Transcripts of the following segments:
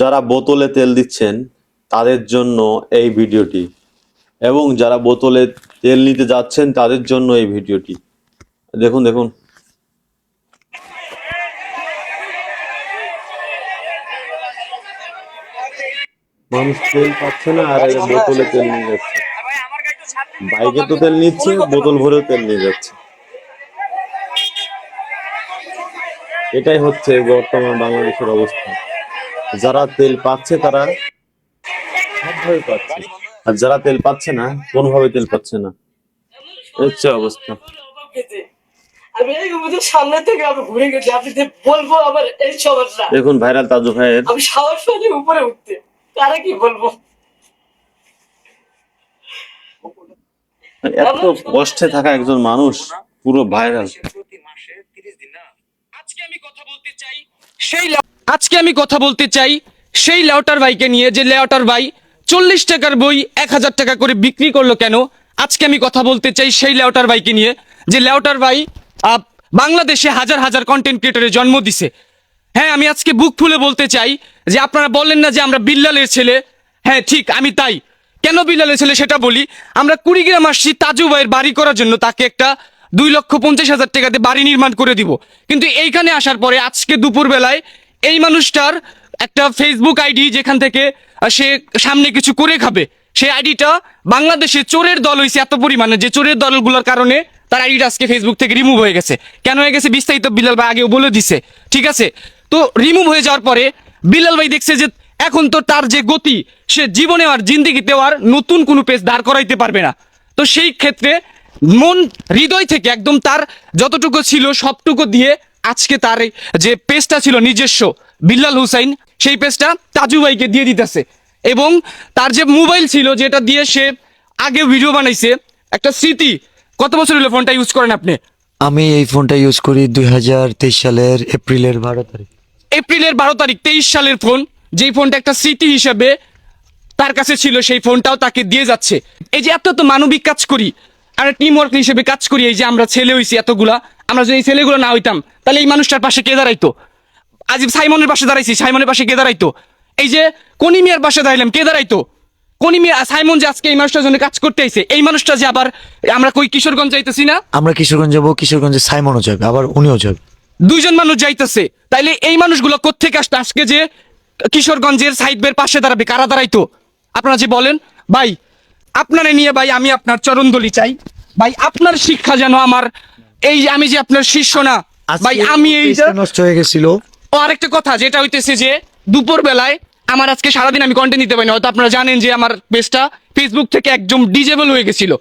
যারা বোতলে তেল দিচ্ছেন তাদের জন্য এই ভিডিওটি, এবং যারা বোতলে তেল নিতে যাচ্ছেন তাদের জন্য এই ভিডিওটি। দেখুন দেখুন, মানুষ তেল পাচ্ছে না আর বোতলে তেল নিয়ে যাচ্ছে। বাইকে তো তেল নিচ্ছে, বোতল ভরেও তেল নিয়ে যাচ্ছে। এটাই হচ্ছে বর্তমান বাংলাদেশের অবস্থা। যারা তেল পাচ্ছে তারা সবভাবে পাচ্ছে, আর যারা তেল পাচ্ছে না কোনোভাবে তেল পাচ্ছে না। হচ্ছে অবস্থা। আমি এই সামনে থেকে আমি ঘুরে গেছি, আপনি বলবো আমার এই সমস্যা। দেখুন ভাইরাল তাজু ভাইয়ের, আমি সাহস পাইনি উপরে উঠতে, তারা কি বলবো। এত কষ্টে থাকা একজন মানুষ পুরো ভাইরাল। আজকে আমি কথা বলতে চাই সেই লেউটার ভাইকে নিয়ে, যে লেউটার ভাই 40 টাকার বই 1000 টাকা করে বিক্রি করলো কেন। আজকে আমি কথা বলতে চাই সেই লেউটার ভাইকে নিয়ে, যে লেউটার ভাই বাংলাদেশে হাজার হাজার কন্টেন্ট ক্রিয়েটরের জন্ম দিছে। হ্যাঁ, আমি আজকে বুক ফুলে বলতে চাই যে আপনারা বললেন না যে আমরা বিল্লালের ছেলে। হ্যাঁ ঠিক, আমি তাই। কেন বিল্লালের ছেলে সেটা বলি। আমরা কুড়িগ্রাম আসছি তাজু ভাইয়ের বাড়ি করার জন্য, তাকে একটা 2,50,000 টাকাতে বাড়ি নির্মাণ করে দিব। কিন্তু এইখানে আসার পরে আজকে দুপুর বেলায় এই মানুষটার একটা ফেসবুক আইডি, যেখান থেকে সে সামনে কিছু করে খাবে, সেই আইডিটা বাংলাদেশে চোরের দল হয়েছে এত পরিমাণে, যে চোরের দলগুলোর কারণে তার আইডিটা আজকে ফেসবুক থেকে রিমুভ হয়ে গেছে। কেন হয়ে গেছে বিস্তারিত বিল্লাল ভাই আগেও বলে দিছে, ঠিক আছে। তো রিমুভ হয়ে যাওয়ার পরে বিল্লাল ভাই দেখছে যে এখন তো তার যে গতি, সে জীবনে আর জিন্দিগিতে আর নতুন কোনো পেজ দাঁড় করাইতে পারবে না। তো সেই ক্ষেত্রে মন হৃদয় থেকে একদম তার যতটুকু ছিল সবটুকু দিয়ে আজকে তার যে পেজটা ছিল নিজস্ব বিল্লাল হুসাইন, সেই পেজটা তাজু ভাইকে দিয়ে দিতেছে। এবং তার যে মোবাইল ছিল যেটা দিয়ে সে আগে ভিডিও বানাইছে, একটা স্মৃতি। কত বছর হলো ফোনটা ইউজ করেন আপনি? আমি এই ফোনটা ইউজ করি 2023 সালের এপ্রিলের 12 তারিখ। এপ্রিলের 12 তারিখ 23 সালের ফোন, যেই ফোনটা একটা স্মৃতি হিসেবে তার কাছে ছিল, সেই ফোনটাও তাকে দিয়ে যাচ্ছে। এই যে এত মানবিক কাজ করি, আমরা টিম ওয়ার্ক হিসেবে কাজ করি, এই যে আমরা ছেলে হইছি এতগুলা, আমরা যদি এই ছেলেগুলো না হইতাম তাহলে এই মানুষটার পাশে কে দাঁড়াইতো? আজ সাইমনের পাশে দাঁড়াইছি, সাইমনের পাশে কে দাঁড়াইতো? এই যে কনিমিয়ার পাশে দাঁড়াইলাম, কে দাঁড়াইতো? কনিমিয়া সাইমন যে আজকে এই মানুষটার জন্য কাজ করতে আইছে, এই মানুষটা যে আবার আমরা কই কিশোরগঞ্জ যাইতেছি না, আমরা কিশোরগঞ্জ যাবো, কিশোরগঞ্জে সাইমনও যাবে, আবার উনিও যাবে, দুইজন মানুষ যাইতেছে। তাইলে এই মানুষগুলো কোত্থেকে আসতো আজকে যে কিশোরগঞ্জের সাইড বের পাশে দাঁড়াবে? কারা দাঁড়াইতো? আপনারা যে বলেন ভাই, আপনারা নিয়ে ভাই আমি আপনার চরণদলি চাই ভাই। আপনার শিক্ষা যেন আমার, এই আমি যে আপনার শিষ্য না ভাই, আমি এই নষ্ট হয়ে গেছিল। ও আরেকটা কথা যেটা হইতেছে যে দুপুর বেলায় আমার আজকে সারাদিন আমি কন্টেন্ট দিতে পারিনি। হয়তো আপনারা জানেন যে আমার পেজটা ফেসবুক থেকে একদম ডিজেবল হয়ে গেছিল,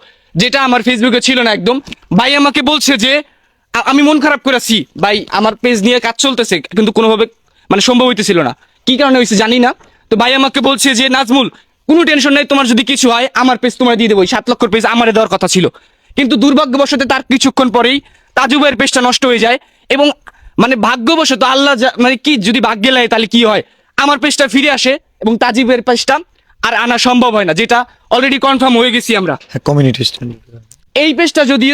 যেটা আমার ফেসবুকে ছিল না একদম। ভাই আমাকে বলছে যে আমি মন খারাপ করেছি ভাই, আমার পেজ নিয়ে কাজ চলতেছে কিন্তু কোনোভাবে মানে সম্ভব হইতেছিল না, কি কারণে হয়েছে জানি না। তো ভাই আমাকে বলছে যে নাজমুল কোনো টেনশন নাই, তোমার যদি কিছু হয় আমার পেজ তোমার দিয়ে দেবো। 7 লক্ষর পেজ আমারে দেওয়ার কথা ছিল, কিন্তু দুর্ভাগ্যবশত তার কিছুক্ষণ পরেই তাজু ভাইয়ের পেজটা নষ্ট হয়ে যায়। এবং মানে ভাগ্যবশত আল্লাহ মানে কি, যদি ভাগ্যে লাগে তাহলে কি হয়, আমার পেজটা ফিরে আসে এবং তাজিবের পেজটা আর আনা সম্ভব হয় না, যেটা অলরেডি কনফার্ম হয়ে গেছি আমরা। কমিউনিটি স্ট্যান্ড এই পেজটা যদি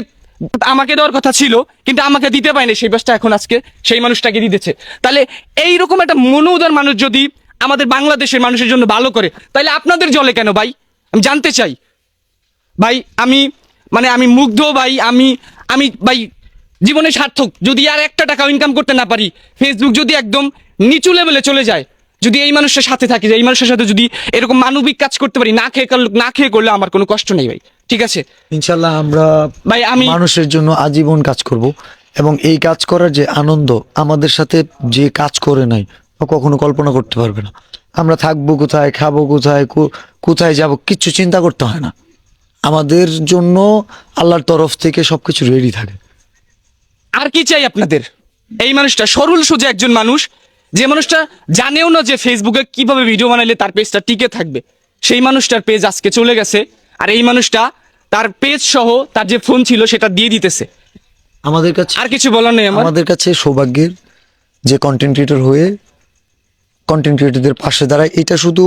আমাকে দেওয়ার কথা ছিল কিন্তু আমাকে দিতে পারেনি, সেই পেজটা এখন আজকে সেই মানুষটাকে দিতেছে। তাহলে এইরকম একটা মনোউদার মানুষ যদি আমাদের বাংলাদেশের মানুষের জন্য ভালো করে, তাহলে আপনাদের জলে কেন ভাই? আমি জানতে চাই ভাই। আমি মানে আমি মুগ্ধ ভাই, আমি আমি ভাই জীবনে সার্থক যদি আর একটা টাকা ইনকাম করতে না পারি, ফেসবুক যদি একদম নিচু লেভেলে চলে যায়, যদি এই মানুষের সাথে থাকি, এই মানুষের সাথে যদি এরকম মানবিক কাজ করতে পারি, না খেয়ে করলে আমার কোনো কষ্ট নেই ভাই, ঠিক আছে। ইনশাল্লাহ আমরা ভাই আমি মানুষের জন্য আজীবন কাজ করব, এবং এই কাজ করার যে আনন্দ আমাদের সাথে যে কাজ করে নাই কখনো কল্পনা করতে পারবে না। আমরা থাকবো কোথায়, খাবো কোথায়, কোথায় যাব, কিচ্ছু চিন্তা করতে হয় না। আমাদের জন্য আল্লাহর তরফ থেকে সবকিছু রেডি থাকে। আর কি চাই আপনাদের? এই মানুষটা সরল সোজা একজন মানুষ, যে মানুষটা জানেও না যে ফেসবুকে কিভাবে ভিডিও বানাইলে তার পেজটা টিকে থাকবে, সেই মানুষটার পেজ আজকে চলে গেছে। আর এই মানুষটা তার পেজ সহ তার যে ফোন ছিল সেটা দিয়ে দিতেছে। আমাদের কাছে আর কিছু বলার নেই আমার। আমাদের কাছে সৌভাগ্যের যে কন্টেন্ট ক্রিয়েটর হয়ে কন্টেন্ট ক্রিয়েটরদের পাশে দাঁড়ায়। এটা শুধু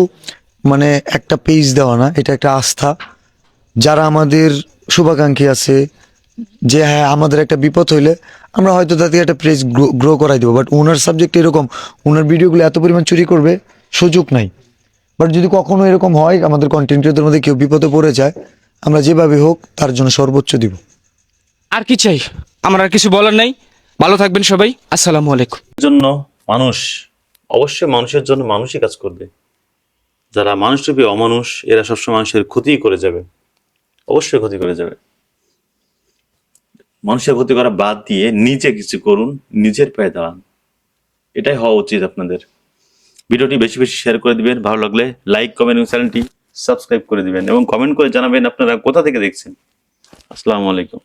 মানে একটা পেজ দেওয়া না, এটা একটা আস্থা। যারা আমাদের শুভাকাঙ্ক্ষী আছে, যে হ্যাঁ আমাদের একটা বিপদ হইলে আমরা হয়তো তাদের একটা পেজ গ্রো করাই দেবো, বাট ওনার সাবজেক্ট এরকম, ওনার ভিডিওগুলো এত পরিমাণ চুরি করবে সুযোগ নাই। বাট যদি কখনো এরকম হয় আমাদের কন্টেন্ট ক্রিয়েটরদের মধ্যে কেউ বিপদে পড়ে যায়, আমরা যেভাবে হোক তার জন্য সর্বোচ্চ দিব। আর কি চাই, আমার আর কিছু বলার নাই। ভালো থাকবেন সবাই, আসসালামু আলাইকুম। জন্য মানুষ, অবশ্যই মানুষের জন্য মানুষই কাজ করবে। যারা মানুষরূপী অমানুষ, এরা সবসময় মানুষের ক্ষতি করে যাবে, অবশ্যই ক্ষতি করে যাবে। মানুষের ক্ষতি করা বাদ দিয়ে নিজে কিছু করুন, নিজের পায়ে দাঁড়ান, এটাই হওয়া উচিত আপনাদের। ভিডিওটি বেশি বেশি শেয়ার করে দিবেন, ভালো লাগলে লাইক, কমেন্ট এবং চ্যানেলটি সাবস্ক্রাইব করে দিবেন এবং কমেন্ট করে জানাবেন আপনারা কোথা থেকে দেখছেন। আসসালামু আলাইকুম।